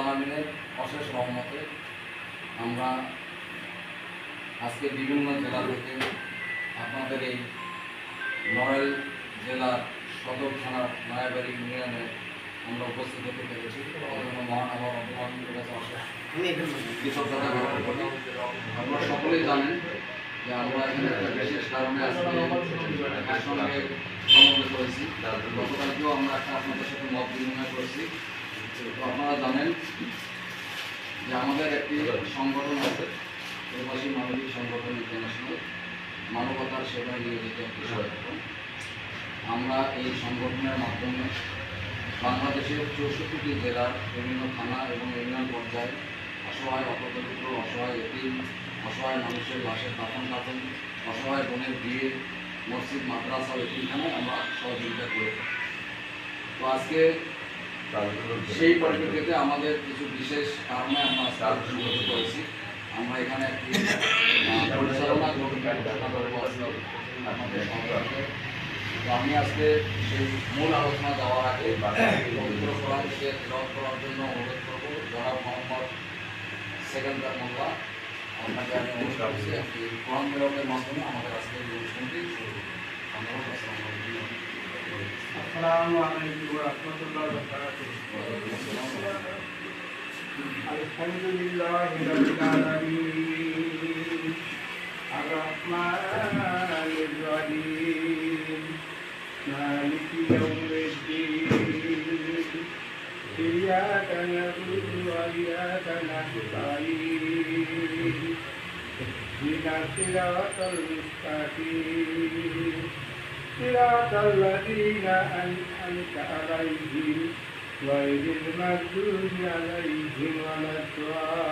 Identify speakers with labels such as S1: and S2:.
S1: আলামিনের অশেষ রহমতে আমরা আজকে বিভিন্ন জেলা থেকে আপনাদের এই নড়াইল জেলার সদর থানার নয়াবাড়ি ইউনিয়নে আমরা উপস্থিত হতে পেরেছি। মহান আমার অভিভাবকের কাছে অশেষ কৃতজ্ঞতা জ্ঞাপন করি। আপনারা সকলেই জানেন যে আমরা এখানে একটা বিশেষ কারণে আজকে এর সঙ্গে সমবেত হয়েছি। গতকালকেও আমরা একটা আপনাদের সাথে মত বিনিময় করেছি। তো আপনারা জানেন যে আমাদের একটি সংগঠন আছে, প্রবাসী মানবিক সংগঠন ইন্টারন্যাশনাল, মানবতার সেবায় নিয়োজিত একটি সংগঠন। আমরা এই সংগঠনের মাধ্যমে বাংলাদেশের 64টি জেলার বিভিন্ন থানা এবং ইউনিয়ন পর্যায়ে অসহায় অপদরিদ্র, অসহায় এতিম, অসহায় মানুষের লাশের দাফন কাফন, অসহায় বোনের বিয়ে, মসজিদ, মাদ্রাসা, এতিমখানায় আমরা সহযোগিতা করে থাকি। তো আজকে সেই পরিপ্রেক্ষিতে আমাদের কিছু বিশেষ কারণে আমরা আজকে সংগঠিত করেছি। আমরা এখানে একটি পরিচালনা আপনাদের সংগঠনে। তো আমি আজকে সেই মূল আলোচনা যাওয়ার আগে পবিত্র কোরআন শেখ রদ করার জন্য অনুরোধ করবো জনাব মোহাম্মদ সেকেন্দার মোল্লা। আপনাকে আমি অনুরোধ করছি একটি কোরআন তেলাওয়াতের মাধ্যমে আমাদের আজকে এই অনুষ্ঠানটি শুরু করব।
S2: আসসালামু আলাইকুম ওয়া রাহমাতুল্লাহি ওয়া বারাকাতুহু। আলহামদুলিল্লাহি রাব্বিল আলামিন আর-রাহমানির রহিম মালিকি ইয়াউমিদ্দিন ইয়্যাকা না'বুদু ওয়া ইয়্যাকা নাস্তাঈন ইহদিনাস সিরাতাল মুস্তাকিম صراط الذين أنعمت عليهم غير المغضوب عليهم ولا الضالين